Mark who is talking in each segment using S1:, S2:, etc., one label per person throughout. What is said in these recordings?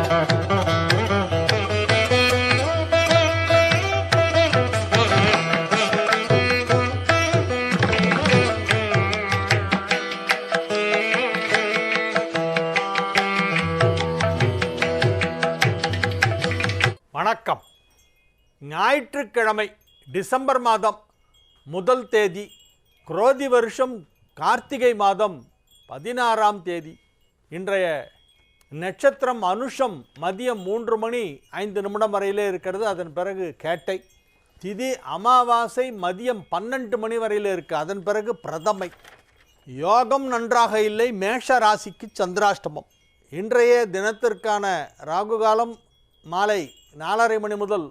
S1: வணக்கம். ஞாயிற்றுக்கிழமை டிசம்பர் மாதம் 1 தேதி, குரோதி வருஷம் கார்த்திகை மாதம் 16ஆம் தேதி. இன்றைய நட்சத்திரம் அனுஷம் மதியம் 3:05 வரையிலே இருக்கிறது. அதன் பிறகு கேட்டை. திதி அமாவாசை மதியம் 12 மணி வரையிலே இருக்குது. அதன் பிறகு பிரதமை. யோகம் நன்றாக இல்லை. மேஷ ராசிக்கு சந்திராஷ்டமம். இன்றைய தினத்திற்கான ராகுகாலம் மாலை 4:30 மணி முதல்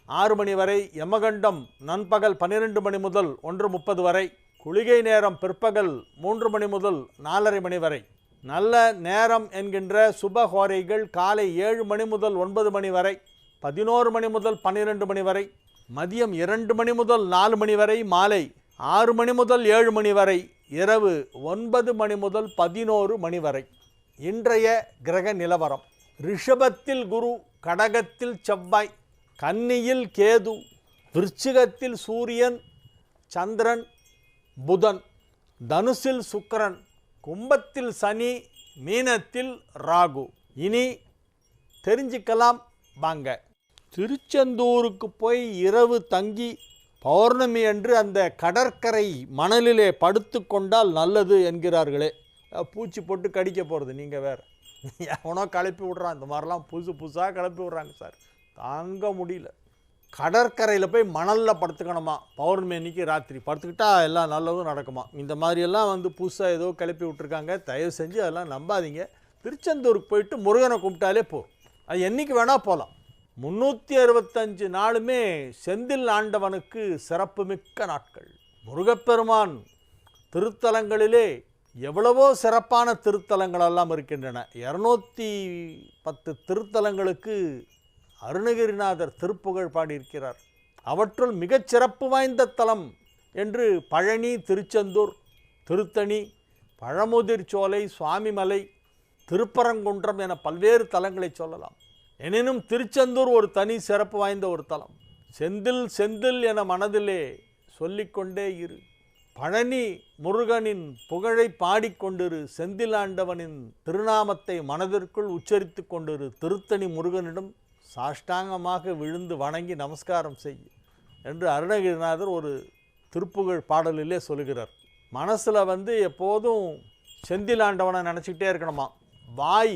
S1: 6 மணி வரை. யமகண்டம் நண்பகல் 12 மணி முதல் 1:30 வரை. குளிகை நேரம் பிற்பகல் 3 மணி முதல் 4:30 மணி வரை. நல்ல நேரம் என்கின்ற சுபஹோரைகள் காலை 7 மணி முதல் 9 மணி வரை, 11 மணி முதல் 12 மணி வரை, மதியம் 2 மணி முதல் 4 மணி வரை, மாலை 6 மணி முதல் 7 மணி வரை, இரவு 9 மணி முதல் 11 மணி வரை. இன்றைய கிரக நிலவரம்: ரிஷபத்தில் குரு, கடகத்தில் செவ்வாய், கன்னியில் கேது, விருச்சிகத்தில் சூரியன், சந்திரன், புதன், தனுசில் சுக்கிரன், கும்பத்தில் சனி, மீனத்தில் ராகு. இனி தெரிஞ்சுக்கலாம் வாங்க. திருச்செந்தூருக்கு போய் இரவு தங்கி பௌர்ணமி அன்று அந்த கடற்கரை மணலிலே படுத்து கொண்டால் நல்லது என்கிறார்களே. பூச்சி போட்டு கடிக்க போகிறது. நீங்கள் வேறு எவனோ கிளப்பி விட்றான். இந்த மாதிரிலாம் புதுசாக கிளப்பி விட்றாங்க சார். தாங்க முடியல. கடற்கரையில் போய் மணலில் படுத்துக்கணுமா பௌர்ணமி அன்றைக்கி ராத்திரி. படுத்துக்கிட்டால் எல்லாம் நல்லதும் நடக்குமா. இந்த மாதிரியெல்லாம் புதுசாக ஏதோ கிளப்பி விட்ருக்காங்க. தயவு செஞ்சு அதெல்லாம் நம்பாதீங்க. திருச்செந்தூருக்கு போயிட்டு முருகனை கும்பிட்டாலே போகும். அது என்றைக்கு வேணால் போகலாம். 365 நாளுமே செந்தில் ஆண்டவனுக்கு சிறப்புமிக்க நாட்கள். முருகப்பெருமான் திருத்தலங்களிலே எவ்வளவோ சிறப்பான திருத்தலங்களெல்லாம் இருக்கின்றன. 210 திருத்தலங்களுக்கு அருணகிரிநாதர் திருப்புகழ் பாடியிருக்கிறார். அவற்றுள் மிகச் சிறப்பு வாய்ந்த தலம் என்று பழனி, திருச்செந்தூர், திருத்தணி, பழமுதிர் சோலை, சுவாமிமலை, திருப்பரங்குன்றம் என பல்வேறு தலங்களை சொல்லலாம். எனினும் திருச்செந்தூர் ஒரு தனி சிறப்பு வாய்ந்த ஒரு தலம். செந்தில் செந்தில் என மனதிலே சொல்லிக்கொண்டே இரு. பழனி முருகனின் புகழை பாடிக்கொண்டிரு. செந்திலாண்டவனின் திருநாமத்தை மனதிற்குள் உச்சரித்து கொண்டிரு. திருத்தணி முருகனிடம் சாஷ்டாங்கமாக விழுந்து வணங்கி நமஸ்காரம் செய் என்று அருணகிரிநாதர் ஒரு திருப்புகழ் பாடலிலே சொல்கிறார். மனசில் எப்போதும் செந்திலாண்டவனை நினச்சிக்கிட்டே இருக்கணுமா. வாய்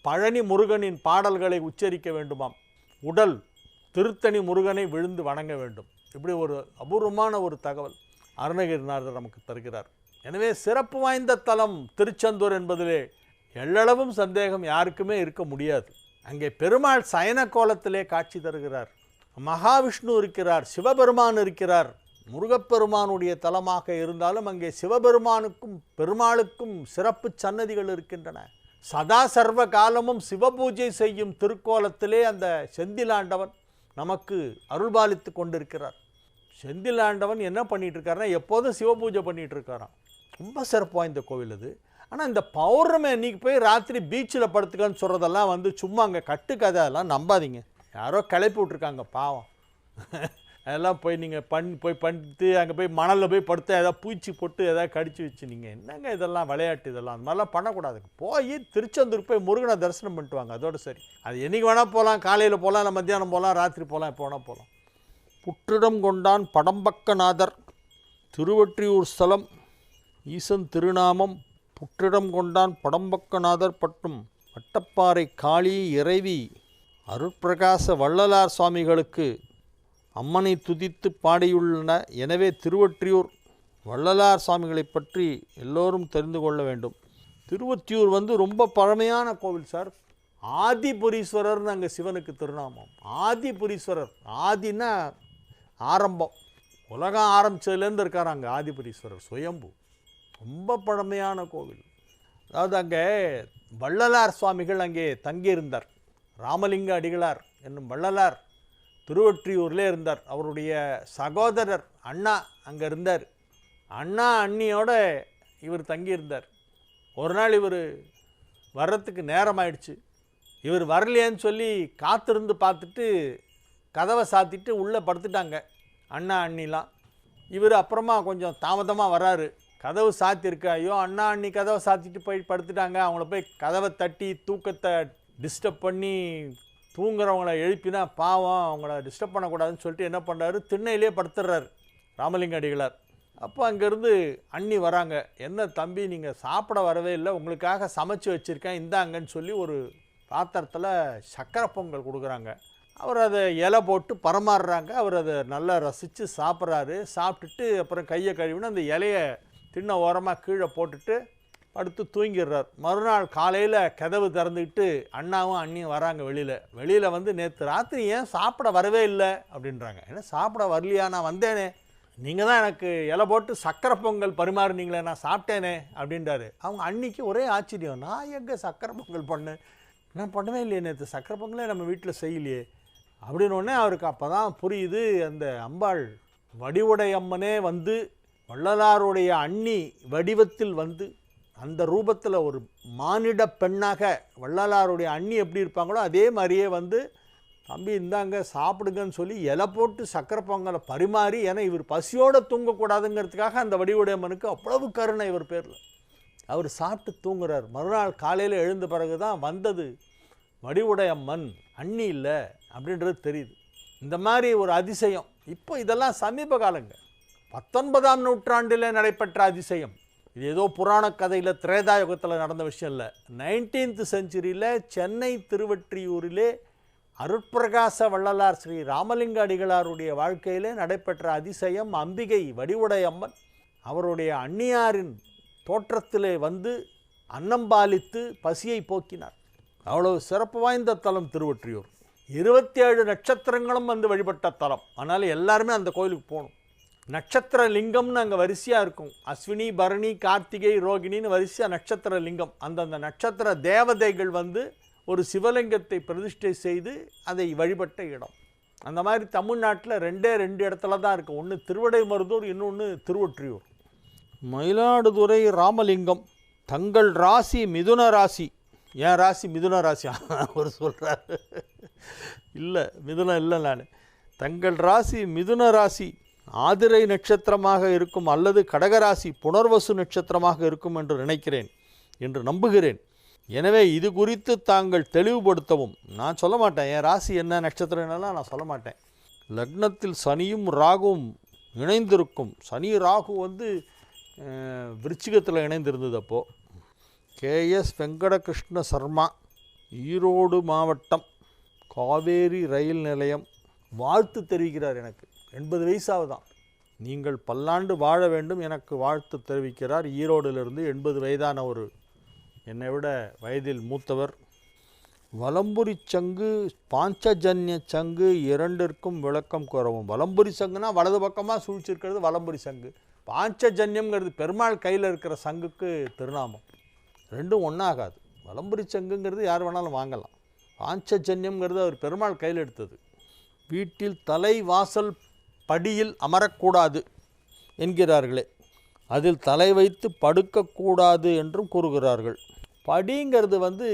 S1: பழனி முருகனின் பாடல்களை உச்சரிக்க வேண்டுமாம். உடல் திருத்தணி முருகனை விழுந்து வணங்க வேண்டும். இப்படி ஒரு அபூர்வமான ஒரு தகவல் அருணகிரிநாதர் நமக்கு தருகிறார். எனவே சிறப்பு வாய்ந்த தலம் திருச்செந்தூர் என்பதிலே எள்ளளவும் சந்தேகம் யாருக்குமே இருக்க முடியாது. அங்கே பெருமாள் சயன கோலத்திலே காட்சி தருகிறார். மகாவிஷ்ணு இருக்கிறார், சிவபெருமான் இருக்கிறார். முருகப்பெருமானுடைய தலமாக இருந்தாலும் அங்கே சிவபெருமானுக்கும் பெருமாளுக்கும் சிறப்பு சன்னதிகள் இருக்கின்றன. சதா சர்வ காலமும் சிவபூஜை செய்யும் திருக்கோலத்திலே அந்த செந்திலாண்டவன் நமக்கு அருள்பாலித்து கொண்டிருக்கிறார். செந்திலாண்டவன் என்ன பண்ணிகிட்டு இருக்காருன்னா எப்போதும் சிவபூஜை பண்ணிகிட்டு இருக்காராம். ரொம்ப சிறப்பு வாய்ந்த கோவில் அது. ஆனால் இந்த பௌர்ணமி அன்றைக்கி போய் ராத்திரி பீச்சில் படுத்துக்கன்னு சொல்கிறதெல்லாம் சும்மா அங்கே கட்டுக்கதை. அதெல்லாம் நம்பாதீங்க. யாரோ கிளப்பி விட்ருக்காங்க பாவம். அதெல்லாம் போய் நீங்கள் பண்ணிட்டு அங்கே போய் மணலில் போய் படுத்தா ஏதாவது பூச்சி போட்டு ஏதாவது கடிச்சு வச்சு நீங்கள் என்னங்க இதெல்லாம் விளையாட்டு இதெல்லாம் அந்த மாதிரிலாம் பண்ணக்கூடாதுங்க. போய் திருச்செந்தூருக்கு போய் முருகனை தரிசனம் பண்ணிட்டு வாங்க. அதோடு சரி. அது என்றைக்கு வேணால் போகலாம். காலையில் போகலாம், இல்லை மத்தியானம் போகலாம், ராத்திரி போகலாம், எப்போ வேணால் போகலாம். புற்றிடம் கொண்டான் படம்பக்கநாதர் திருவொற்றியூர் ஸ்தலம். ஈசன் திருநாமம் புற்றிடம் கொண்டான் படம்பக்கநாதர் பட்டும் வட்டப்பாறை காளி இறைவி அருட்பிரகாச வள்ளலார் சுவாமிகளுக்கு அம்மனை துதித்து பாடியுள்ளன. எனவே திருவொற்றியூர் வள்ளலார் சுவாமிகளை பற்றி எல்லோரும் தெரிந்து கொள்ள வேண்டும். திருவொற்றியூர் ரொம்ப பழமையான கோவில் சார். ஆதிபுரீஸ்வரர்னு அங்கே சிவனுக்கு திருநாமம். ஆதிபுரீஸ்வரர். ஆதினா ஆரம்பம். உலகம் ஆரம்பித்ததுலேருந்து இருக்கார் அங்கே ஆதிபுரீஸ்வரர் சுயம்பு. ரொம்ப பழமையான கோவில். அதாவது அங்கே வள்ளலார் சுவாமிகள் அங்கே தங்கியிருந்தார். ராமலிங்க அடிகளார் என்னும் வள்ளலார் திருவொற்றியூரில் இருந்தார். அவருடைய சகோதரர் அண்ணா அங்கே இருந்தார். அண்ணா அண்ணியோட இவர் தங்கியிருந்தார். ஒரு நாள் இவர் வர்றதுக்கு நேரம் ஆயிடுச்சு. இவர் வரலையேன்னு சொல்லி காத்திருந்து பார்த்துட்டு கதவை சாத்திட்டு உள்ளே படுத்துட்டாங்க அண்ணா அண்ணிலாம். இவர் அப்புறமா கொஞ்சம் தாமதமாக வராரு. கதவு சாத்திருக்கு. ஐயோ அண்ணா அண்ணி கதவை சாத்திட்டு போய் படுத்துட்டாங்க. அவங்கள போய் கதவை தட்டி தூக்கத்தை டிஸ்டர்ப் பண்ணி தூங்குறவங்கள எழுப்பினா பாவம், அவங்கள டிஸ்டர்ப் பண்ணக்கூடாதுன்னு சொல்லிட்டு என்ன பண்ணுறாரு, திண்ணையிலே படுத்துடுறாரு ராமலிங்க அடிகளார். அப்போ அங்கேருந்து அண்ணி வராங்க. என்ன தம்பி நீங்கள் சாப்பிட வரவே இல்லை, உங்களுக்காக சமைச்சு வச்சுருக்கேன் இந்தாங்கன்னு சொல்லி ஒரு பாத்திரத்தில் சக்கரை பொங்கல் கொடுக்குறாங்க. அவர் அதை இலை போட்டு பரமாறுறாங்க. அவர் அதை நல்லா ரசித்து சாப்பிட்றாரு. சாப்பிட்டுட்டு அப்புறம் கையை கழுவின்னு அந்த இலையை தின்ன ஓரமாக கீழே போட்டுட்டு படுத்து தூங்கிடுறார். மறுநாள் காலையில் கதவு திறந்துக்கிட்டு அண்ணாவும் அண்ணியும் வராங்க. வெளியில் வந்து நேற்று ராத்திரி ஏன் சாப்பிட வரவே இல்லை அப்படின்றாங்க. ஏன்னா சாப்பிட வரலையா, நான் வந்தேனே, நீங்கள் தான் எனக்கு இலை போட்டு சக்கரை பொங்கல் பரிமாறுனீங்களே, நான் சாப்பிட்டேனே அப்படின்றாரு. அவங்க அன்னிக்கு ஒரே ஆச்சரியம், நான் எங்கே சக்கரை பொங்கல் பண்ணேன், நான் பண்ணவே இல்லையே, நேற்று சக்கரை பொங்கலே நம்ம வீட்டில் செய்யலையே அப்படின்னோடனே அவருக்கு அப்போ தான் புரியுது, அந்த அம்பாள் வடிவுடையம்மனே வந்து வள்ளலாருடைய அண்ணி வடிவத்தில் வந்து அந்த ரூபத்தில் ஒரு மானிட பெண்ணாக வள்ளலாருடைய அண்ணி எப்படி இருப்பாங்களோ அதே மாதிரியே வந்து தம்பி இந்தாங்க சாப்பிடுங்கன்னு சொல்லி இலை போட்டு சக்கரை பொங்கலை பரிமாறி, ஏன்னா இவர் பசியோடு தூங்கக்கூடாதுங்கிறதுக்காக அந்த வடிவுடையம்மனுக்கு அவ்வளவு கருணை இவர் பேரில். அவர் சாப்பிட்டு தூங்குறார். மறுநாள் காலையில் எழுந்த பிறகு தான் வந்தது வடிவுடையம்மன் அண்ணி இல்லை அப்படின்றது தெரியுது. இந்த மாதிரி ஒரு அதிசயம் இப்போ இதெல்லாம் சமீப காலங்க, 19ஆம் நூற்றாண்டில் நடைபெற்ற அதிசயம். இது ஏதோ புராண கதையில் திரேதாயுகத்தில் நடந்த விஷயம் இல்லை. 19th செஞ்சுரியில் சென்னை திருவொற்றியூரிலே அருட்பிரகாச வள்ளலார் ஸ்ரீ ராமலிங்க அடிகளாருடைய வாழ்க்கையிலே நடைபெற்ற அதிசயம். அம்பிகை வடிவுடையம்மன் அவருடைய அன்னியாரின் தோற்றத்திலே வந்து அன்னம்பாலித்து பசியை போக்கினார். அவ்வளவு சிறப்பு வாய்ந்த தலம் திருவொற்றியூர். 27 நட்சத்திரங்களும் வந்து வழிபட்ட தலம். அதனால் எல்லாருமே அந்த கோயிலுக்கு போகணும். நட்சத்திர லிங்கம்னு அங்கே வரிசையாக இருக்கும். அஸ்வினி, பரணி, கார்த்திகை, ரோகிணின்னு வரிசையாக நட்சத்திர லிங்கம். அந்தந்த நட்சத்திர தேவதைகள் வந்து ஒரு சிவலிங்கத்தை பிரதிஷ்டை செய்து அதை வழிபட்ட இடம். அந்த மாதிரி தமிழ்நாட்டில் 2 இடத்துல தான் இருக்குது. ஒன்று திருவிடைமருதூர், இன்னொன்று திருவொற்றியூர். மயிலாடுதுறை ராமலிங்கம். தங்கள் ராசி மிதுன ராசி. என் ராசி மிதுன ராசி அவர் சொல்கிறார். இல்லை மிதுனம் இல்லை, நான் தங்கள் ராசி மிதுன ராசி ஆதிரை நட்சத்திரமாக இருக்கும் அல்லது கடகராசி புனர்வசு நட்சத்திரமாக இருக்கும் என்று நினைக்கிறேன், என்று நம்புகிறேன். எனவே இது குறித்து தாங்கள் தெளிவுபடுத்தவும். நான் சொல்ல மாட்டேன் என் ராசி என்ன நட்சத்திரம் என்னெல்லாம் நான் சொல்ல மாட்டேன். லக்னத்தில் சனியும் ராகுவும் இணைந்திருக்கும். சனி ராகு வந்து விருச்சிகத்தில் இணைந்திருந்தது. அப்போது கேஎஸ் வெங்கடகிருஷ்ண சர்மா, ஈரோடு மாவட்டம், காவேரி ரயில் நிலையம், வாழ்த்து தெரிவிக்கிறார். எனக்கு 80 வயசாகுதான். நீங்கள் பல்லாண்டு வாழ வேண்டும் எனக்கு வாழ்த்து தெரிவிக்கிறார். ஈரோடிலிருந்து 80 வயதான ஒரு என்னை விட வயதில் மூத்தவர். வலம்புரி சங்கு பாஞ்சஜன்ய சங்கு இரண்டிற்கும் விளக்கம் கூறவும். வலம்புரி சங்குனா வலது பக்கமாக சூழ்ச்சிருக்கிறது வலம்புரி சங்கு. பாஞ்சஜன்யம்ங்கிறது பெருமாள் கையில் இருக்கிற சங்குக்கு திருநாமம். ரெண்டும் ஒன்றாகாது. வலம்புரி சங்குங்கிறது யார் வேணாலும் வாங்கலாம். பாஞ்சஜன்யம்ங்கிறது அவர் பெருமாள் கையில் எடுத்தது. வீட்டில் தலை வாசல் படியில் அமரக்கூடாது என்கிறார்களே, அதில் தலை வைத்து படுக்கக்கூடாது என்றும் கூறுகிறார்கள். படிங்கிறது வந்து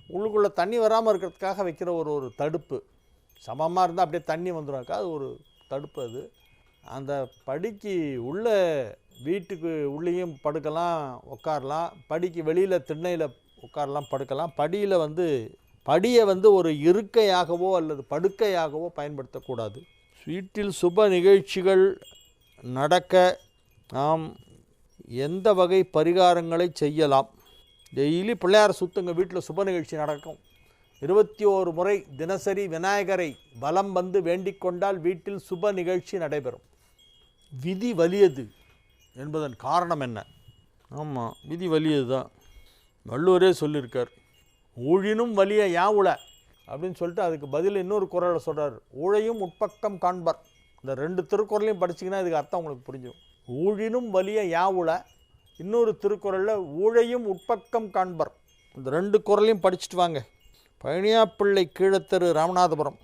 S1: உள்ளுக்குள்ளே தண்ணி வராமல் இருக்கிறதுக்காக வைக்கிற ஒரு தடுப்பு. சமமாக இருந்தால் அப்படியே தண்ணி வந்துடும், அது ஒரு தடுப்பு. அது அந்த படிக்கு உள்ள வீட்டுக்கு உள்ளேயும் படுக்கலாம், உட்காரலாம். படிக்கு வெளியில் திண்ணையில் உட்காரலாம், படுக்கலாம். படியில் வந்து படியை வந்து ஒரு இருக்கையாகவோ அல்லது படுக்கையாகவோ பயன்படுத்தக்கூடாது. வீட்டில் சுப நிகழ்ச்சிகள் நடக்க நாம் எந்த வகை பரிகாரங்களை செய்யலாம்? டெய்லி பிள்ளையார் சுத்துங்க, வீட்டில் சுப நிகழ்ச்சி நடக்கும். 21 முறை தினசரி விநாயகரை வலம் வந்து வேண்டிக் கொண்டால் வீட்டில் சுப நிகழ்ச்சி நடைபெறும். விதி வலியது என்பதன் காரணம் என்ன? ஆமாம், விதி வலியது தான். வள்ளுவரே சொல்லியிருக்கார், ஊழினும் வலிய யாவுள அப்படின்னு சொல்லிட்டு அதுக்கு பதில் இன்னொரு குறளை சொல்கிறார், ஊழையும் உட்பக்கம் காண்பர். இந்த 2 திருக்குறளையும் படிச்சிங்கன்னா இதுக்கு அர்த்தம் உங்களுக்கு புரிஞ்சிடும். ஊழினும் வலிய யாவுள, இன்னொரு திருக்குறளில் ஊழையும் உட்பக்கம் காண்பர். இந்த 2 குறளையும் படிச்சுட்டு வாங்க. பழனியாப்பிள்ளை கீழத்தெரு, ராமநாதபுரம்.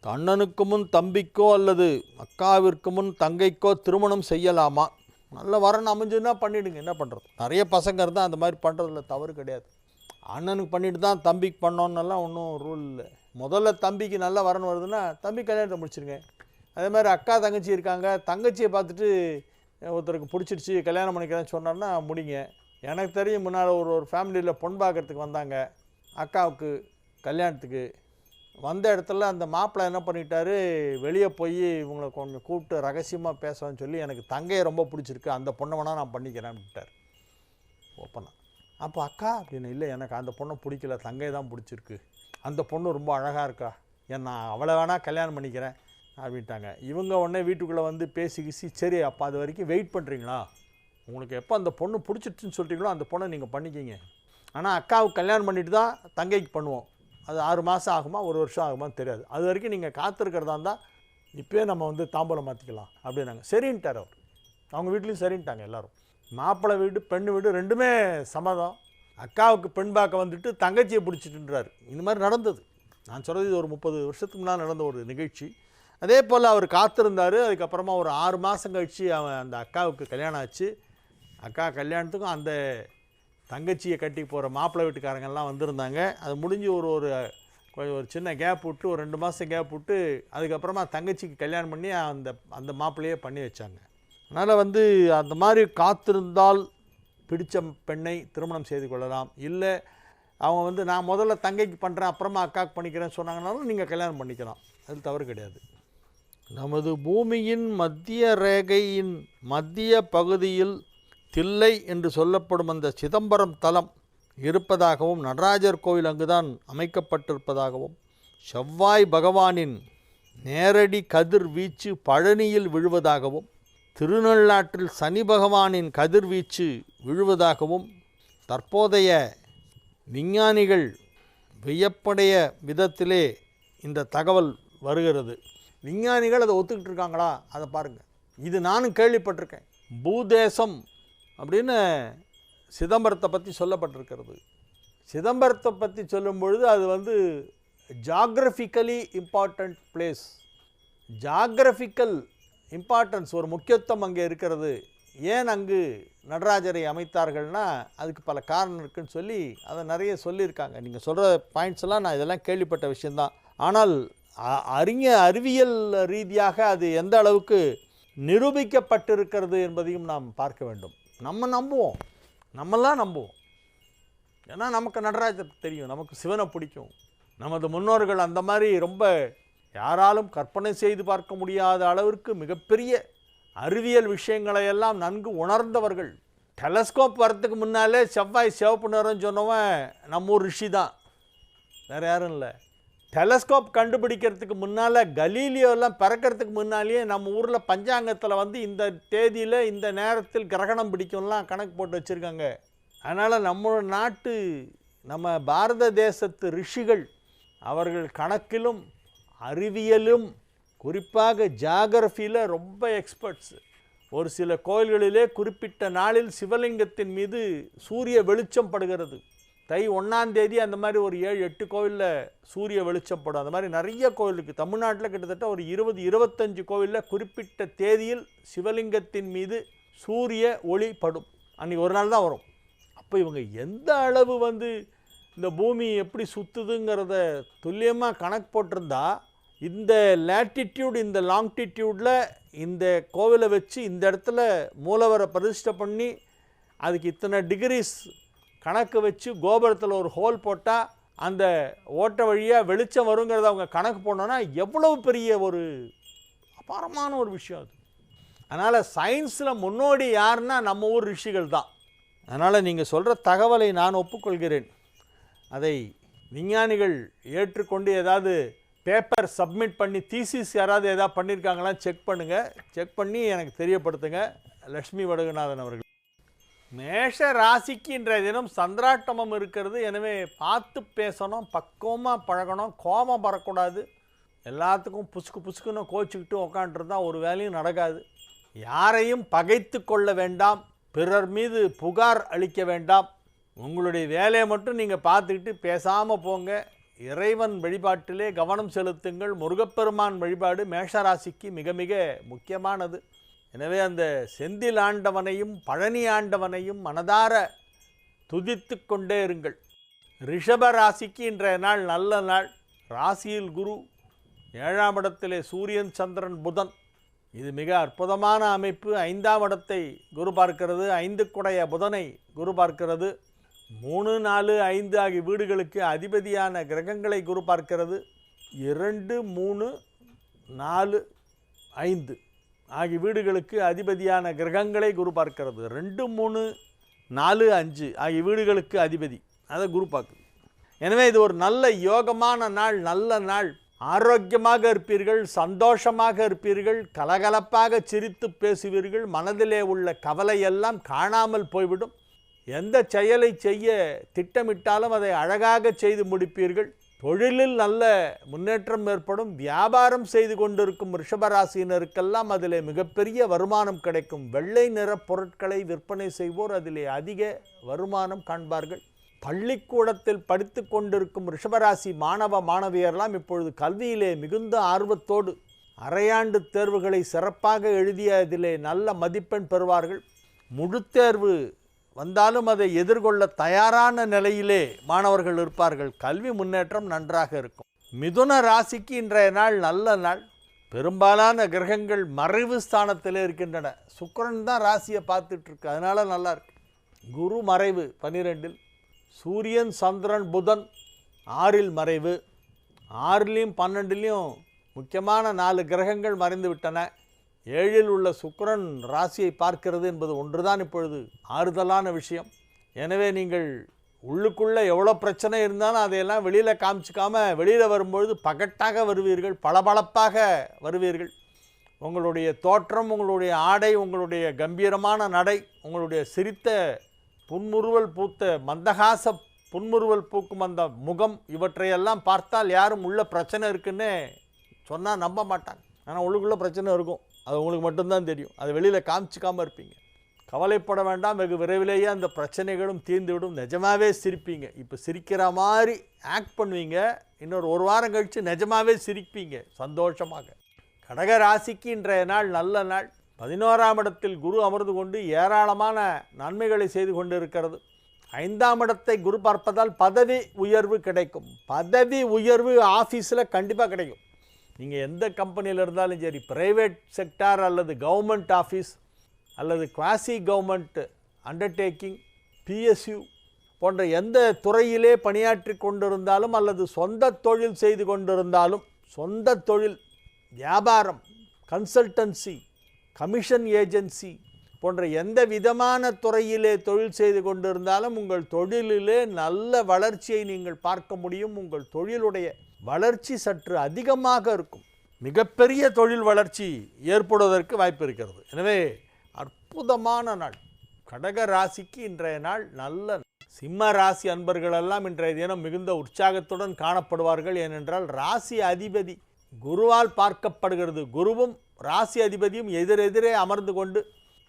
S1: அண்ணனுக்கு முன் தம்பிக்கோ அல்லது அக்காவிற்கு முன் தங்கைக்கோ திருமணம் செய்யலாமா? நல்ல வரன் அமைஞ்சுன்னா பண்ணிவிடுங்க, என்ன பண்ணுறது. நிறைய பசங்க இருந்தால் அந்த மாதிரி பண்ணுறதுல தவறு கிடையாது. அண்ணனுக்கு பண்ணிட்டு தான் தம்பிக்கு பண்ணோன்னெல்லாம் ஒன்றும் ரூல் இல்லை. முதல்ல தம்பிக்கு நல்ல வரணும் வருதுன்னா தம்பி கல்யாணத்தை முடிச்சிருங்க. அதே மாதிரி அக்கா தங்கச்சி இருக்காங்க, தங்கச்சியை பார்த்துட்டு ஒருத்தருக்கு பிடிச்சிருச்சு கல்யாணம் பண்ணிக்கிறேன்னு சொன்னார்னா முடிங்க. எனக்கு தெரியும், முன்னால் ஒரு ஃபேமிலியில் பொண்ணு பார்க்குறதுக்கு வந்தாங்க அக்காவுக்கு கல்யாணத்துக்கு. வந்த இடத்துல அந்த மாப்பிள்ளை என்ன பண்ணிட்டாரு, வெளியே போய் இவங்களை கொஞ்சம் கூப்பிட்டு ரகசியமாக பேசணும்னு சொல்லி எனக்கு தங்கையை ரொம்ப பிடிச்சிருக்கு, அந்த பொண்ணை வேணால் நான் பண்ணிக்கிறேன் அப்படின்ட்டார் ஓப்பனாக. அப்போ அக்கா அப்படின்னு, இல்லை எனக்கு அந்த பொண்ணை பிடிக்கல, தங்கையை தான் பிடிச்சிருக்கு, அந்த பொண்ணு ரொம்ப அழகாக இருக்கா, நான் அவளை வேணால் கல்யாணம் பண்ணிக்கிறேன் அப்படின்ட்டாங்க. இவங்க உடனே வீட்டுக்குள்ளே வந்து பேசிக்கிசி, சரி அப்போ அது வரைக்கும் வெயிட் பண்ணுறீங்களா, உங்களுக்கு எப்போ அந்த பொண்ணு பிடிச்சிருச்சுன்னு சொல்கிறீங்களோ அந்த பொண்ணை நீங்கள் பண்ணிக்கிங்க, ஆனால் அக்காவுக்கு கல்யாணம் பண்ணிட்டு தான் தங்கைக்கு பண்ணுவோம், அது 6 மாதம் ஆகுமா 1 வருஷம் ஆகுமான்னு தெரியாது, அது வரைக்கும் நீங்கள் காத்திருக்கிறதா இருந்தால் இப்போயே நம்ம வந்து தாம்பூலம் மாற்றிக்கலாம் அப்படின்னாங்க. சரின்ட்டார் அவர். அவங்க வீட்லேயும் சரின்ட்டாங்க எல்லோரும். மாப்பிள்ளை வீடு பெண்ணு வீடு ரெண்டுமே சம்மதம். அக்காவுக்கு பெண் பார்க்க வந்துட்டு தங்கச்சியை பிடிச்சிட்டுன்றார். இந்த மாதிரி நடந்தது. நான் சொல்கிறது இது ஒரு 30 வருஷத்துக்கு முன்னால் நடந்த ஒரு நிகழ்ச்சி. அதே போல் அவர் காத்திருந்தார். அதுக்கப்புறமா ஒரு 6 மாதம் கழித்து அந்த அக்காவுக்கு கல்யாணம் ஆச்சு. அக்கா கல்யாணத்துக்கும் அந்த தங்கச்சியை கட்டி போகிற மாப்பிள்ளை வீட்டுக்காரங்கெல்லாம் வந்திருந்தாங்க. அது முடிஞ்சு ஒரு சின்ன கேப் விட்டு ஒரு 2 மாதம் கேப் விட்டு அதுக்கப்புறமா தங்கச்சிக்கு கல்யாணம் பண்ணி அந்த மாப்பிள்ளையே பண்ணி வச்சாங்க. அதனால் வந்து அந்த மாதிரி காத்திருந்தால் பிடித்த பெண்ணை திருமணம் செய்து கொள்ளலாம். இல்லை அவங்க வந்து நான் முதல்ல தங்கைக்கு பண்ணுறேன் அப்புறமா அக்காவுக்கு பண்ணிக்கிறேன்னு சொன்னாங்கனாலும் நீங்கள் கல்யாணம் பண்ணிக்கலாம், அது தவறு கிடையாது. நமது பூமியின் மத்திய ரேகையின் மத்திய பகுதியில் தில்லை என்று சொல்லப்படும் அந்த சிதம்பரம் தலம் இருப்பதாகவும், நடராஜர் கோவில் அங்குதான் அமைக்கப்பட்டிருப்பதாகவும், செவ்வாய் பகவானின் நேரடி கதிர்வீச்சு பழனியில் விழுவதாகவும், திருநள்ளாற்றில் சனி பகவானின் கதிர்வீச்சு விழுவதாகவும் தற்போதைய விஞ்ஞானிகள் வியப்படைய விதத்திலே இந்த தகவல் வருகிறது. விஞ்ஞானிகள் அதை ஒத்துக்கிட்டு இருக்காங்களா, அதை பாருங்கள். இது நானும் கேள்விப்பட்டிருக்கேன். பூதேசம் அப்படின்னு சிதம்பரத்தை பற்றி சொல்லப்பட்டிருக்கிறது. சிதம்பரத்தை பற்றி சொல்லும் பொழுது அது வந்து geographically important place, geographical importance, ஒரு முக்கியத்துவம் அங்கே இருக்கிறது. ஏன் அங்கு நடராஜரை அமைத்தார்கள்னா அதுக்கு பல காரணம் இருக்குதுன்னு சொல்லி அதை நிறைய சொல்லியிருக்காங்க. நீங்கள் சொல்கிற பாயிண்ட்ஸ் எல்லாம் நான் இதெல்லாம் கேள்விப்பட்ட விஷயந்தான். ஆனால் அறிவியல் ரீதியாக அது எந்த அளவுக்கு நிரூபிக்கப்பட்டிருக்கிறது என்பதையும் நாம் பார்க்க வேண்டும். நம்ம நம்புவோம், நம்மெல்லாம் நம்புவோம். ஏன்னா நமக்கு நடராஜர் தெரியும், நமக்கு சிவனை பிடிக்கும். நமது முன்னோர்கள் அந்த மாதிரி ரொம்ப யாராலும் கற்பனை செய்து பார்க்க முடியாத அளவிற்கு மிகப்பெரிய அறிவியல் விஷயங்களை எல்லாம் நன்கு உணர்ந்தவர்கள். டெலஸ்கோப் வரத்துக்கு முன்னாலே செவ்வாய் சிவப்பு நிறம்னு சொன்னவன் நம்ம ஊர் ரிஷி தான், வேறு யாரும் இல்லை. டெலஸ்கோப் கண்டுபிடிக்கிறதுக்கு முன்னால், கலீலியோலாம் பிறக்கிறதுக்கு முன்னாலேயே நம்ம ஊரில் பஞ்சாங்கத்தில் வந்து இந்த தேதியில் இந்த நேரத்தில் கிரகணம் பிடிக்கும்லாம் கணக்கு போட்டு வச்சுருக்காங்க. அதனால் நம்ம பாரத தேசத்து ரிஷிகள் அவர்கள் கணக்கிலும் அறிவியலும் குறிப்பாக ஜியாகிரஃபியில் ரொம்ப எக்ஸ்பர்ட்ஸ். ஒரு சில கோயில்களிலே குறிப்பிட்ட நாளில் சிவலிங்கத்தின் மீது சூரிய வெளிச்சம் படுகிறது. தை 1ஆம் தேதி அந்த மாதிரி ஒரு 7-8 கோவிலில் சூரிய வெளிச்சப்படும். அந்த மாதிரி நிறைய கோவிலுக்கு தமிழ்நாட்டில் கிட்டத்தட்ட ஒரு 20-25 கோவிலில் குறிப்பிட்ட தேதியில் சிவலிங்கத்தின் மீது சூரிய ஒளி படும். அன்றைக்கி ஒரு நாள் தான் வரும். அப்போ இவங்க எந்த அளவு வந்து இந்த பூமி எப்படி சுற்றுதுங்கிறத துல்லியமாக கணக்கு போட்டிருந்தா, இந்த லேட்டிடியூட் இந்த லாங்கிடியூடில் இந்த கோவிலை வச்சு இந்த இடத்துல மூலவரை பிரதிஷ்டை பண்ணி அதுக்கு இத்தனை டிகிரிஸ் கணக்கு வச்சு கோபுரத்தில் ஒரு ஹோல் போட்டால் அந்த ஓட்டை வழியாக வெளிச்சம் வருங்கிறத அவங்க கணக்கு போனோன்னா எவ்வளவு பெரிய ஒரு அபாரமான ஒரு விஷயம் அது. அதனால் சயின்ஸில் முன்னோடி யாருன்னா நம்ம ஊர் ரிஷிகள் தான். அதனால் நீங்கள் சொல்கிற தகவலை நான் ஒப்புக்கொள்கிறேன். அதை விஞ்ஞானிகள் ஏற்றுக்கொண்டு ஏதாவது பேப்பர் சப்மிட் பண்ணி தீசிஸ் யாராவது ஏதாவது பண்ணியிருக்காங்களான்னு செக் பண்ணுங்கள். செக் பண்ணி எனக்கு தெரியப்படுத்துங்க. லட்சுமி வடுகநாதன் அவர்கள். மேஷ ராசிக்கு இன்றைய தினம் சந்திராட்டமம் இருக்கிறது. எனவே பார்த்து பேசணும், பக்குவமாக பழகணும், கோபம் பறக்கூடாது. எல்லாத்துக்கும் புசுக்குன்னு கோச்சிக்கிட்டு உக்காண்ட்ருந்தால் ஒரு வேலையும் நடக்காது. யாரையும் பகைத்து கொள்ள வேண்டாம், பிறர் மீது புகார் அளிக்க வேண்டாம். உங்களுடைய வேலையை மட்டும் நீங்கள் பார்த்துக்கிட்டு பேசாமல் போங்க. இறைவன் வழிபாட்டிலே கவனம் செலுத்துங்கள். முருகப்பெருமான் வழிபாடு மேஷராசிக்கு மிக மிக முக்கியமானது. எனவே அந்த செந்தில் ஆண்டவனையும் பழனி ஆண்டவனையும் மனதார துதித்து கொண்டே இருங்கள். ரிஷப ராசிக்கு இன்றைய நாள் நல்ல நாள். ராசியில் குரு, 7ஆம் இடத்திலே சூரியன், சந்திரன், புதன். இது மிக அற்புதமான அமைப்பு. 5ஆம் இடத்தை குரு பார்க்கிறது, 5 புதனை குரு பார்க்கிறது. 3, 4, 5 ஆகிய வீடுகளுக்கு அதிபதியான கிரகங்களை குரு பார்க்கிறது. 2, 3, 4, 5 ஆகிய வீடுகளுக்கு அதிபதியான கிரகங்களை குரு பார்க்கிறது. 2, 3, 4, 5 ஆகிய வீடுகளுக்கு அதிபதி, அதை குரு பார்க்குது. எனவே இது ஒரு நல்ல யோகமான நாள், நல்ல நாள். ஆரோக்கியமாக இருப்பீர்கள், சந்தோஷமாக இருப்பீர்கள், கலகலப்பாக சிரித்து பேசுவீர்கள். மனதிலே உள்ள கவலையெல்லாம் காணாமல் போய்விடும். எந்த செயலை செய்ய திட்டமிட்டாலும் அதை அழகாக செய்து முடிப்பீர்கள். தொழிலில் நல்ல முன்னேற்றம் ஏற்படும். வியாபாரம் செய்து கொண்டிருக்கும் ரிஷபராசியினருக்கெல்லாம் அதிலே மிகப்பெரிய வருமானம் கிடைக்கும். வெள்ளை நிற பொருட்களை விற்பனை செய்வோர் அதிலே அதிக வருமானம் காண்பார்கள். பள்ளிக்கூடத்தில் படித்து கொண்டிருக்கும் ரிஷபராசி மாணவ மாணவியரெல்லாம் இப்பொழுது கல்வியிலே மிகுந்த ஆர்வத்தோடு அரையாண்டு தேர்வுகளை சிறப்பாக எழுதிய அதிலே நல்ல மதிப்பெண் பெறுவார்கள். முழு தேர்வு வந்தாலும் அதை எதிர்கொள்ள தயாரான நிலையிலே மாணவர்கள் இருப்பார்கள். கல்வி முன்னேற்றம் நன்றாக இருக்கும். மிதுன ராசிக்கு இன்றைய நாள் நல்ல நாள். பெரும்பாலான கிரகங்கள் மறைவு ஸ்தானத்திலே இருக்கின்றன. சுக்கிரன் தான் ராசியை பார்த்துட்டு இருக்கு, அதனால நல்லா இருக்கு. குரு மறைவு 12இல், சூரியன், சந்திரன், புதன் 6இல் மறைவு. 6லையும் 12லையும் முக்கியமான 4 கிரகங்கள் மறைந்து விட்டன. 7இல் உள்ள சுக்கிரன் ராசியை பார்க்கிறது என்பது ஒன்றுதான் இப்பொழுது ஆறுதலான விஷயம். எனவே நீங்கள் உள்ளுக்குள்ளே எவ்வளோ பிரச்சனை இருந்தாலும் அதையெல்லாம் வெளியில் காமிச்சிக்காம வெளியில் வரும்பொழுது பகட்டாக வருவீர்கள், பளபளப்பாக வருவீர்கள். உங்களுடைய தோற்றம், உங்களுடைய ஆடை, உங்களுடைய கம்பீரமான நடை, உங்களுடைய சிரித்த புன்முறுவல் பூத்த மந்தகாச புன்முறுவல் பூக்கும் அந்த முகம், இவற்றையெல்லாம் பார்த்தால் யாரும் உள்ள பிரச்சனை இருக்குன்னு சொன்னால் நம்ப மாட்டாங்க. ஆனால் உள்ளுக்குள்ளே பிரச்சனை இருக்கும், அது உங்களுக்கு மட்டும்தான் தெரியும். அதை வெளியில் காமிச்சிக்காமல் இருப்பீங்க. கவலைப்பட வேண்டாம், வெகு விரைவிலேயே அந்த பிரச்சனைகளும் தீர்ந்துவிடும். நிஜமாகவே சிரிப்பீங்க. இப்போ சிரிக்கிற மாதிரி ஆக்ட் பண்ணுவீங்க, இன்னொரு 1 வாரம் கழித்து நிஜமாகவே சிரிப்பீங்க சந்தோஷமாக. கடக ராசிக்கு இன்றைய நாள் நல்ல நாள். 11ஆம் இடத்தில் குரு அமர்ந்து கொண்டு ஏராளமான நன்மைகளை செய்து கொண்டு இருக்கிறது. 5ஆம் இடத்தை குரு பார்ப்பதால் பதவி உயர்வு கிடைக்கும். பதவி உயர்வு ஆஃபீஸில் கண்டிப்பாக கிடைக்கும். நீங்கள் எந்த கம்பெனியில் இருந்தாலும் சரி, ப்ரைவேட் செக்டார் அல்லது கவர்மெண்ட் ஆஃபீஸ் அல்லது குவாசி கவர்மெண்ட் அண்டர்டேக்கிங், பிஎஸ்யூ போன்ற எந்த துறையிலே பணியாற்றி கொண்டிருந்தாலும் அல்லது சொந்த தொழில் செய்து கொண்டிருந்தாலும், சொந்த தொழில், வியாபாரம், கன்சல்டன்சி, கமிஷன் ஏஜென்சி போன்ற எந்த விதமான துறையிலே தொழில் செய்து கொண்டிருந்தாலும் உங்கள் தொழிலிலே நல்ல வளர்ச்சியை நீங்கள் பார்க்க முடியும். உங்கள் தொழிலுடைய வளர்ச்சி சற்று அதிகமாக இருக்கும். மிகப்பெரிய தொழில் வளர்ச்சி ஏற்படுவதற்கு வாய்ப்பு இருக்கிறது. எனவே அற்புதமான நாள். கடக ராசிக்கு இன்றைய நாள் நல்ல நாள். சிம்ம ராசி அன்பர்களெல்லாம் இன்றைய தினம் மிகுந்த உற்சாகத்துடன் காணப்படுவார்கள். ஏனென்றால் ராசி அதிபதி குருவால் பார்க்கப்படுகிறது. குருவும் ராசி அதிபதியும் எதிரெதிரே அமர்ந்து கொண்டு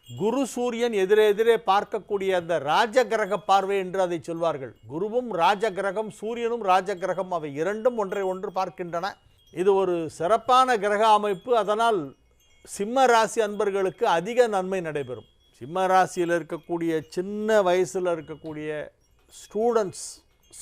S1: குரு சூரியன் எதிரெதிரே பார்க்கக்கூடிய அந்த ராஜகிரக பார்வை என்று அதை சொல்வார்கள். குருவும் ராஜகிரகம், சூரியனும் ராஜகிரகம், அவை இரண்டும் ஒன்றை ஒன்று பார்க்கின்றன. இது ஒரு சிறப்பான கிரக அமைப்பு. அதனால் சிம்ம ராசி அன்பர்களுக்கு அதிக நன்மை நடைபெறும். சிம்ம ராசியில் இருக்கக்கூடிய சின்ன வயசில் இருக்கக்கூடிய ஸ்டூடெண்ட்ஸ்,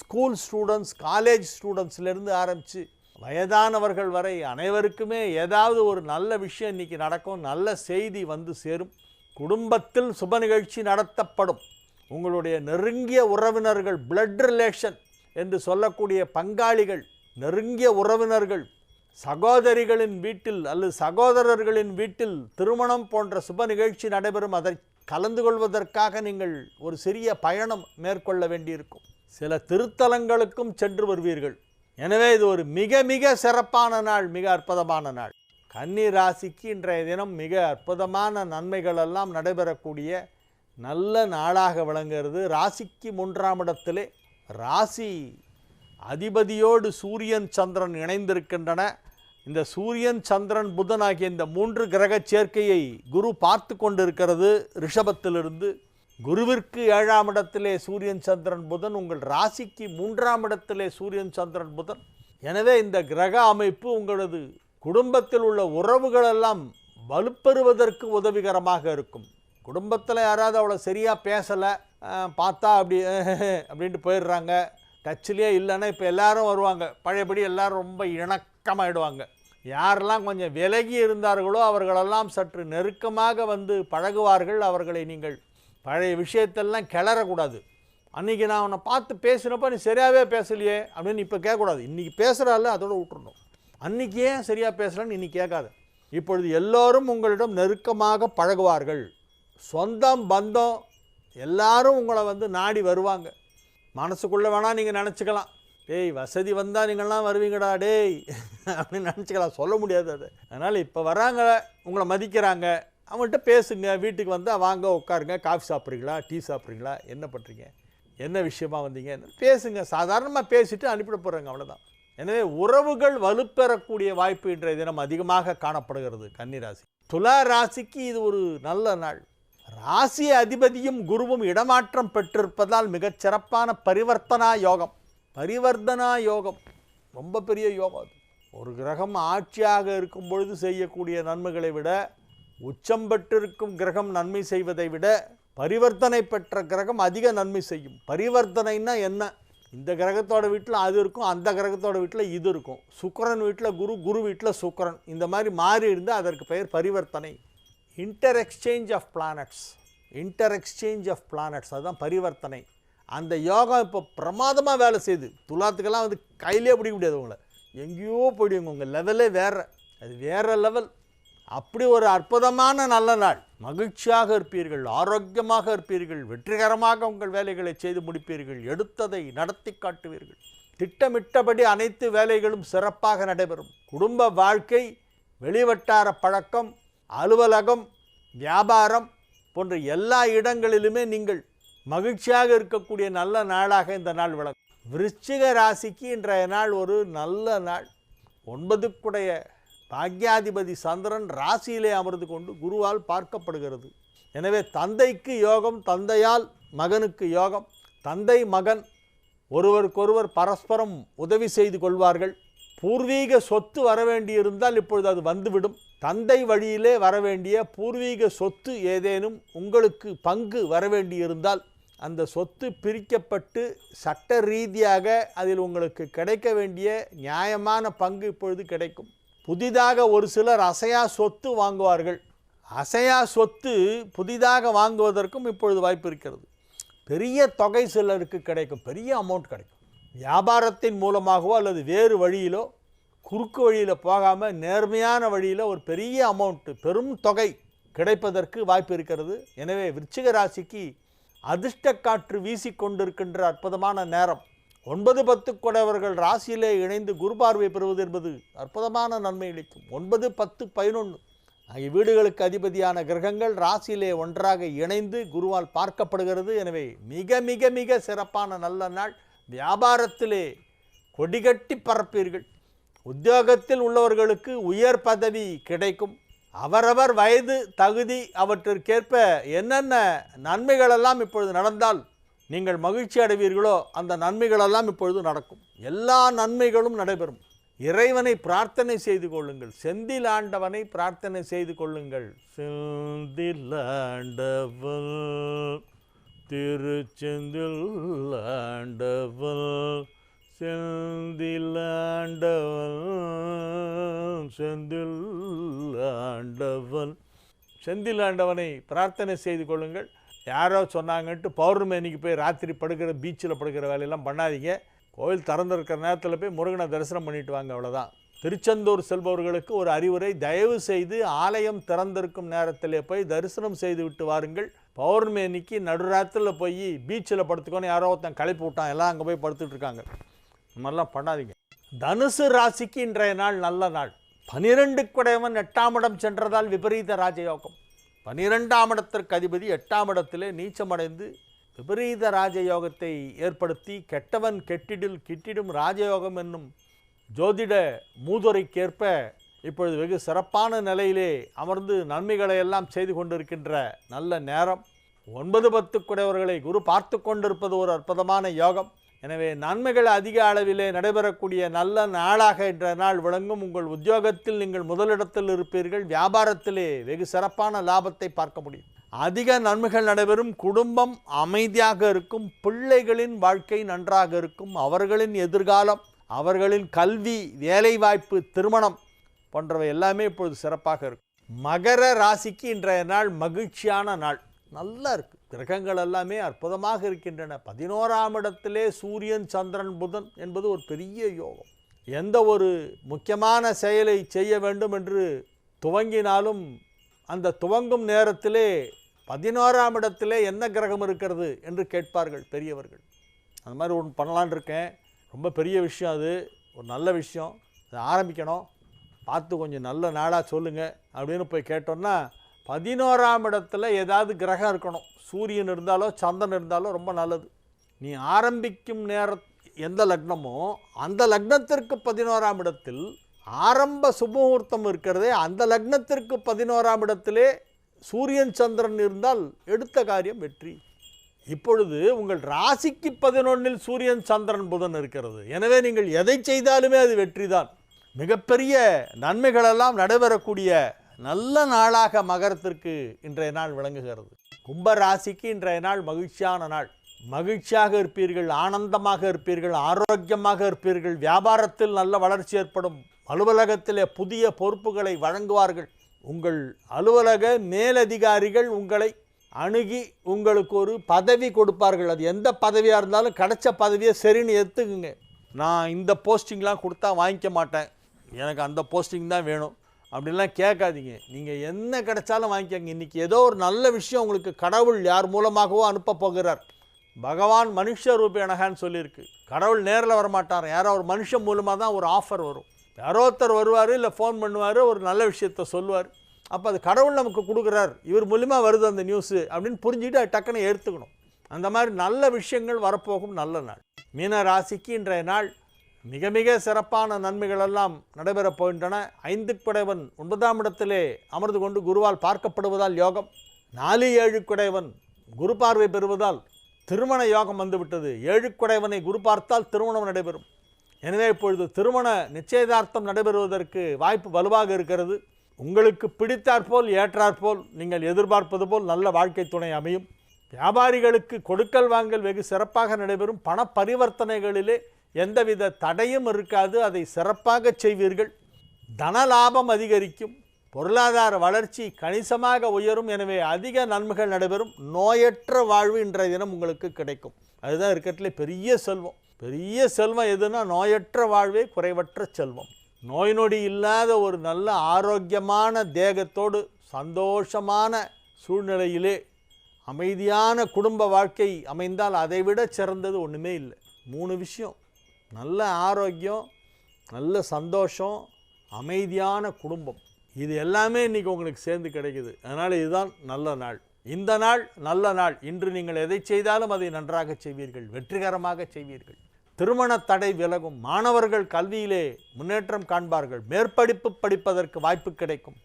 S1: ஸ்கூல் ஸ்டூடெண்ட்ஸ், காலேஜ் ஸ்டூடெண்ட்ஸ்லேருந்து ஆரம்பித்து வயதானவர்கள் வரை அனைவருக்குமே ஏதாவது ஒரு நல்ல விஷயம் இன்றைக்கி நடக்கும். நல்ல செய்தி வந்து சேரும். குடும்பத்தில் சுப நிகழ்ச்சி நடத்தப்படும். உங்களுடைய நெருங்கிய உறவினர்கள், பிளட் ரிலேஷன் என்று சொல்லக்கூடிய பங்காளிகள், நெருங்கிய உறவினர்கள், சகோதரிகளின் வீட்டில் அல்லது சகோதரர்களின் வீட்டில் திருமணம் போன்ற சுப நிகழ்ச்சி நடைபெறும். அதை கலந்து கொள்வதற்காக நீங்கள் ஒரு சிறிய பயணம் மேற்கொள்ள வேண்டியிருக்கும். சில திருத்தலங்களுக்கும் சென்று வருவீர்கள். எனவே இது ஒரு மிக மிக சிறப்பான நாள், மிக அற்புதமான நாள். கன்னி ராசிக்கு இன்றைய தினம் மிக அற்புதமான நன்மைகள் எல்லாம் நடைபெறக்கூடிய நல்ல நாளாக விளங்குகிறது. ராசிக்கு 3ஆம் இடத்திலே ராசி அதிபதியோடு சூரியன், சந்திரன் இணைந்திருக்கின்றன. இந்த சூரியன், சந்திரன், புதன் ஆகிய இந்த 3 கிரக சேர்க்கையை குரு பார்த்து கொண்டிருக்கிறது. ரிஷபத்திலிருந்து குருவிற்கு 7ஆம் இடத்திலே சூரியன், சந்திரன், புதன், உங்கள் ராசிக்கு 3ஆம் இடத்திலே சூரியன், சந்திரன், புதன். எனவே இந்த கிரக அமைப்பு உங்களது குடும்பத்தில் உள்ள உறவுகளெல்லாம் வலுப்பெறுவதற்கு உதவிகரமாக இருக்கும். குடும்பத்தில் யாராவது அவ்வளோ சரியாக பேசலை, பார்த்தா அப்படின்ட்டு போயிடுறாங்க, டச்சிலே இல்லைன்னா இப்போ எல்லாரும் வருவாங்க, பழையபடி எல்லாரும் ரொம்ப இணக்கமாகிடுவாங்க. யாரெல்லாம் கொஞ்சம் விலகி இருந்தார்களோ அவர்களெல்லாம் சற்று நெருக்கமாக வந்து பழகுவார்கள். அவர்களை நீங்கள் பழைய விஷயத்தெல்லாம் கிளறக்கூடாது. அன்றைக்கி நான் உன்னை பார்த்து பேசினப்போ நீ சரியாகவே பேசலையே அப்படின்னு இப்போ கேட்கக்கூடாது. இன்றைக்கி பேசுகிறால அதோடு விட்டுறணும். அன்றைக்கி ஏன் சரியாக பேசலன்னு இன்றைக்கி கேட்காத. இப்பொழுது எல்லோரும் உங்களிடம் நெருக்கமாக பழகுவார்கள். சொந்தம் பந்தம் எல்லாரும் உங்களை வந்து நாடி வருவாங்க. மனசுக்குள்ளே வேணால் நீங்கள் நினச்சிக்கலாம், டேய் வசதி வந்தால் நீங்கள்லாம் வருவீங்கடா டேய் அப்படின்னு நினச்சிக்கலாம். சொல்ல முடியாது அது. அதனால் இப்போ வராங்க, உங்களை மதிக்கிறாங்க, அவங்கள்ட்ட பேசுங்க. வீட்டுக்கு வந்தால் வாங்க உட்காருங்க, காஃபி சாப்பிட்றீங்களா, டீ சாப்பிட்றீங்களா, என்ன பண்ணுறீங்க, என்ன விஷயமா வந்தீங்க, பேசுங்க. சாதாரணமாக பேசிவிட்டு அனுப்பிட போகிறாங்க, அவ்வளோதான். எனவே உறவுகள் வலுப்பெறக்கூடிய வாய்ப்பு இன்றைய தினம் அதிகமாக காணப்படுகிறது கன்னிராசி. துலா ராசிக்கு இது ஒரு நல்ல நாள். ராசி அதிபதியும் குருவும் இடமாற்றம் பெற்றிருப்பதால் மிகச்சிறப்பான பரிவர்த்தனா யோகம். பரிவர்த்தனா யோகம் ரொம்ப பெரிய யோகம் அது. ஒரு கிரகம் ஆட்சியாக இருக்கும் பொழுது செய்யக்கூடிய நன்மைகளை விட, உச்சம் பெற்றிருக்கும் கிரகம் நன்மை செய்வதை விட பரிவர்த்தனை பெற்ற கிரகம் அதிக நன்மை செய்யும். பரிவர்த்தனைன்னா என்ன? இந்த கிரகத்தோட வீட்டில் அது இருக்கும், அந்த கிரகத்தோட வீட்டில் இது இருக்கும். சுக்கிரன் வீட்டில் குரு, குரு வீட்டில் சுக்கிரன், இந்த மாதிரி மாறி இருந்தால் அதற்கு பெயர் பரிவர்த்தனை. Inter exchange of planets, inter exchange of planets, அதுதான் பரிவர்த்தனை. அந்த யோகம் இப்போ பிரமாதமாக வேலை செய்யுது. துலாத்துக்கெல்லாம் வந்து கையிலே பிடிக்க முடியாது. உங்களை எங்கேயோ போயிடுங்க, உங்கள் லெவலே வேறு, அது வேறு லெவல். அப்படி ஒரு அற்புதமான நல்ல நாள். மகிழ்ச்சியாக இருப்பீர்கள், ஆரோக்கியமாக இருப்பீர்கள், வெற்றிகரமாக உங்கள் வேலைகளை செய்து முடிப்பீர்கள், எடுத்ததை நடத்தி காட்டுவீர்கள். திட்டமிட்டபடி அனைத்து வேலைகளும் சிறப்பாக நடைபெறும். குடும்ப வாழ்க்கை, வெளிவட்டார பழக்கம், அலுவலகம், வியாபாரம் போன்ற எல்லா இடங்களிலுமே நீங்கள் மகிழ்ச்சியாக இருக்கக்கூடிய நல்ல நாளாக இந்த நாள் விளங்கும். விருச்சிக ராசிக்கு இன்றைய நாள் ஒரு நல்ல நாள். 9க்குடைய பாக்யாதிபதி சந்திரன் ராசியிலே அமர்ந்து கொண்டு குருவால் பார்க்கப்படுகிறது. எனவே தந்தைக்கு யோகம், தந்தையால் மகனுக்கு யோகம். தந்தை மகன் ஒருவருக்கொருவர் பரஸ்பரம் உதவி செய்து கொள்வார்கள். பூர்வீக சொத்து வரவேண்டியிருந்தால் இப்பொழுது அது வந்துவிடும். தந்தை வழியிலே வரவேண்டிய பூர்வீக சொத்து ஏதேனும் உங்களுக்கு பங்கு வரவேண்டியிருந்தால் அந்த சொத்து பிரிக்கப்பட்டு சட்ட ரீதியாக அதில் உங்களுக்கு கிடைக்க வேண்டிய நியாயமான பங்கு இப்பொழுது கிடைக்கும். புதிதாக ஒரு சிலர் அசையா சொத்து வாங்குவார்கள். அசையா சொத்து புதிதாக வாங்குவதற்கும் இப்பொழுது வாய்ப்பு இருக்கிறது. பெரிய தொகை சிலருக்கு கிடைக்கும், பெரிய அமௌண்ட் கிடைக்கும். வியாபாரத்தின் மூலமாகவோ அல்லது வேறு வழியிலோ, குறுக்கு வழியில் போகாமல் நேர்மையான வழியில் ஒரு பெரிய அமௌண்ட்டு, பெரும் தொகை கிடைப்பதற்கு வாய்ப்பு இருக்கிறது. எனவே விருச்சிக ராசிக்கு அதிர்ஷ்ட காற்று வீசிக்கொண்டிருக்கின்ற அற்புதமான நேரம். 9, 10 கொடையவர்கள் ராசியிலே இணைந்து குரு பார்வை பெறுவது என்பது அற்புதமான நன்மை அளிக்கும். 9, 10, 11 ஆகிய வீடுகளுக்கு அதிபதியான கிரகங்கள் ராசியிலே ஒன்றாக இணைந்து குருவால் பார்க்கப்படுகிறது. எனவே மிக மிக மிக சிறப்பான நல்ல நாள். வியாபாரத்திலே கொடிகட்டி பறப்பீர்கள். உத்தியோகத்தில் உள்ளவர்களுக்கு உயர் பதவி கிடைக்கும். அவரவர் வயது தகுதி அவற்றிற்கேற்ப என்னென்ன நன்மைகளெல்லாம் இப்பொழுது நடந்தால் நீங்கள் மகிழ்ச்சி அடைவீர்களோ அந்த நன்மைகளெல்லாம் இப்பொழுது நடக்கும். எல்லா நன்மைகளும் நடைபெறும். இறைவனை பிரார்த்தனை செய்து கொள்ளுங்கள். செந்தில் ஆண்டவனை பிரார்த்தனை செய்து கொள்ளுங்கள். செந்தில் ஆண்டவன், திருச்செந்தில் ஆண்டவன், செந்தில் ஆண்டவன், செந்தில் ஆண்டவன். செந்தில் ஆண்டவனை பிரார்த்தனை செய்து கொள்ளுங்கள். யாரோ சொன்னாங்கன்ட்டு பௌர்ணமி அன்னைக்கு போய் ராத்திரி படுக்கிற, பீச்சில் படுக்கிற வேலையெல்லாம் பண்ணாதீங்க. கோவில் திறந்திருக்கிற நேரத்தில் போய் முருகனை தரிசனம் பண்ணிட்டு வாங்க, அவ்வளோதான். திருச்செந்தூர் செல்பவர்களுக்கு ஒரு அறிவுரை, தயவு செய்து ஆலயம் திறந்திருக்கும் நேரத்திலே போய் தரிசனம் செய்து விட்டு வாருங்கள். பௌர்ணமி அன்னைக்கு நடுராத்திரில் போய் பீச்சில் படுத்துக்கோன்னு யாரோ ஒருத்தன் கிளப்பி விட்டான், எல்லாம் அங்கே போய் படுத்துட்டு இருக்காங்க. இந்த மாதிரிலாம் பண்ணாதீங்க. தனுசு ராசிக்கு இன்றைய நாள் நல்ல நாள். 12 குடையவன் 8ஆம் இடம் சென்றதால் விபரீத ராஜயோகம். 12ஆம் இடத்திற்கு அதிபதி 8ஆம் இடத்திலே நீச்சமடைந்து விபரீத ராஜயோகத்தை ஏற்படுத்தி, கெட்டவன் கெட்டிடில் கிட்டிடும் ராஜயோகம் என்னும் ஜோதிட மூதுரைக்கேற்ப இப்பொழுது வெகு சிறப்பான நிலையிலே அமர்ந்து நன்மைகளை எல்லாம் செய்து கொண்டிருக்கின்ற நல்ல நேரம். 9, 10 குடையவர்களை குரு பார்த்து கொண்டிருப்பது ஒரு அற்புதமான யோகம். எனவே நன்மைகள் அதிக அளவிலே நடைபெறக்கூடிய நல்ல நாளாக இன்ற நாள் விளங்கும். உங்கள் உத்தியோகத்தில் நீங்கள் முதலிடத்தில் இருப்பீர்கள். வியாபாரத்திலே வெகு சிறப்பான லாபத்தை பார்க்க முடியும். அதிக நன்மைகள் நடைபெறும். குடும்பம் அமைதியாக இருக்கும். பிள்ளைகளின் வாழ்க்கை நன்றாக இருக்கும். அவர்களின் எதிர்காலம், அவர்களின் கல்வி, வேலைவாய்ப்பு, திருமணம் போன்றவை எல்லாமே இப்பொழுது சிறப்பாக இருக்கும். மகர ராசிக்கு இன்றைய நாள் மகிழ்ச்சியான நாள். நல்லா இருக்கு. கிரகங்கள் எல்லாமே அற்புதமாக இருக்கின்றன. 11ஆம் இடத்திலே சூரியன், சந்திரன், புதன் என்பது ஒரு பெரிய யோகம். எந்த ஒரு முக்கியமான செயலை செய்ய வேண்டும் என்று துவங்கினாலும் அந்த துவங்கும் நேரத்திலே 11ஆம் இடத்திலே என்ன கிரகம் இருக்கிறது என்று கேட்பார்கள் பெரியவர்கள். அந்த மாதிரி ஒன்று பண்ணலான் இருக்கேன். ரொம்ப பெரிய விஷயம், அது ஒரு நல்ல விஷயம். அதை ஆரம்பிக்கணும், பார்த்து கொஞ்சம் நல்ல நாளாக சொல்லுங்கள் அப்படின்னு போய் கேட்டோன்னா 11ஆம் இடத்துல ஏதாவது கிரகம் இருக்கணும். சூரியன் இருந்தாலோ சந்திரன் இருந்தாலோ ரொம்ப நல்லது. நீ ஆரம்பிக்கும் எந்த லக்னமோ அந்த லக்னத்திற்கு 11ஆம் இடத்தில் ஆரம்ப சுபமுகூர்த்தம் இருக்கிறதே, அந்த லக்னத்திற்கு 11ஆம் இடத்திலே சூரியன் சந்திரன் இருந்தால் எடுத்த காரியம் வெற்றி. இப்பொழுது உங்கள் ராசிக்கு 11இல் சூரியன் சந்திரன் புதன் இருக்கிறது. எனவே நீங்கள் எதை செய்தாலுமே அது வெற்றி தான். மிகப்பெரிய நன்மைகளெல்லாம் நடைபெறக்கூடிய நல்ல நாளாக மகரத்திற்கு இன்றைய நாள் விளங்குகிறது. கும்ப ராசிக்கு இன்றைய நாள் மகிழ்ச்சியான நாள். மகிழ்ச்சியாக இருப்பீர்கள், ஆனந்தமாக இருப்பீர்கள், ஆரோக்கியமாக இருப்பீர்கள். வியாபாரத்தில் நல்ல வளர்ச்சி ஏற்படும். அலுவலகத்திலே புதிய பொறுப்புகளை வழங்குவார்கள். உங்கள் அலுவலக மேலதிகாரிகள் உங்களை அணுகி உங்களுக்கு ஒரு பதவி கொடுப்பார்கள். அது எந்த பதவியாக இருந்தாலும் கிடைச்ச பதவியை சரின்னு எடுத்துக்குங்க. நான் இந்த போஸ்டிங்லாம் கொடுத்தா வாங்கிக்க மாட்டேன், எனக்கு அந்த போஸ்டிங் தான் வேணும் அப்படின்லாம் கேட்காதீங்க. நீங்கள் என்ன கிடைச்சாலும் வாங்கிக்கோங்க. இன்றைக்கி ஏதோ ஒரு நல்ல விஷயம் உங்களுக்கு கடவுள் யார் மூலமாகவோ அனுப்ப போகிறார். பகவான் மனுஷ ரூபேணகான்னு சொல்லியிருக்கு. கடவுள் நேரில் வரமாட்டார், யாரோ ஒரு மனுஷன் மூலமாக தான் ஒரு ஆஃபர் வரும். யாரோ ஒருத்தர் வருவார், இல்லை ஃபோன் பண்ணுவார், ஒரு நல்ல விஷயத்த சொல்லுவார். அப்போ அது கடவுள் நமக்கு கொடுக்குறார், இவர் மூலிமா வருது அந்த நியூஸு அப்படின்னு புரிஞ்சுக்கிட்டு அது டக்குன்னு எடுத்துக்கணும். அந்த மாதிரி நல்ல விஷயங்கள் வரப்போகும் நல்ல நாள். மீன ராசிக்கு இன்றைய நாள் மிக மிக சிறப்பான நன்மைகளெல்லாம் நடைபெறப் போகின்றன. 5 குடைவன் 9ஆம் இடத்திலே அமர்ந்து கொண்டு குருவால் பார்க்கப்படுவதால் யோகம். 4-7 குடைவன் குரு பார்வை பெறுவதால் திருமண யோகம் வந்துவிட்டது. 7 குடைவனை குரு பார்த்தால் திருமணம் நடைபெறும். எனவே இப்பொழுது திருமண நிச்சயதார்த்தம் நடைபெறுவதற்கு வாய்ப்பு வலுவாக இருக்கிறது. உங்களுக்கு பிடித்தாற்போல் ஏற்றாற்போல் நீங்கள் எதிர்பார்ப்பது போல் நல்ல வாழ்க்கை துணை அமையும். வியாபாரிகளுக்கு கொடுக்கல் வாங்கல் வெகு சிறப்பாக நடைபெறும். பண பரிவர்த்தனைகளிலே எந்தவித தடையும் இருக்காது, அதை சிறப்பாக செய்வீர்கள். தனலாபம் அதிகரிக்கும். பொருளாதார வளர்ச்சி கணிசமாக உயரும். எனவே அதிக நன்மைகள் நடைபெறும். நோயற்ற வாழ்வு இன்றைய தினம் உங்களுக்கு கிடைக்கும். அதுதான் இருக்கிறதுலே பெரிய செல்வம். பெரிய செல்வம் எதுனா நோயற்ற வாழ்வே குறைவற்ற செல்வம். நோய் நொடி இல்லாத ஒரு நல்ல ஆரோக்கியமான தேகத்தோடு சந்தோஷமான சூழ்நிலையிலே அமைதியான குடும்ப வாழ்க்கை அமைந்தால் அதைவிட சிறந்தது ஒன்றுமே இல்லை. 3 விஷயம்: நல்ல ஆரோக்கியம், நல்ல சந்தோஷம், அமைதியான குடும்பம். இது எல்லாமே இன்றைக்கி உங்களுக்கு சேர்ந்து கிடைக்குது. அதனால் இதுதான் நல்ல நாள். இந்த நாள் நல்ல நாள். இன்று நீங்கள் எதை செய்தாலும் அதை நன்றாக செய்வீர்கள், வெற்றிகரமாக செய்வீர்கள். திருமண தடை விலகும். மாணவர்கள் கல்வியிலே முன்னேற்றம் காண்பார்கள். மேற்படிப்பு படிப்பதற்கு வாய்ப்பு கிடைக்கும்.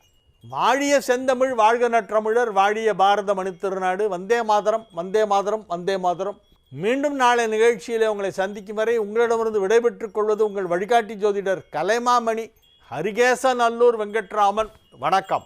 S1: வாழிய செந்தமிழ், வாழ்க நற்றமிழர், வாழிய பாரத மணித்திருநாடு. வந்தே மாதரம், வந்தே மாதரம், வந்தே மாதரம். மீண்டும் நாளை நிகழ்ச்சியிலே உங்களை சந்திக்கும் வரை உங்களிடமிருந்து விடைபெற்றுக் கொள்வது உங்கள் வழிகாட்டி ஜோதிடர் கலைமாமணி ஹரிகேசநல்லூர் வெங்கட்ராமன். வணக்கம்.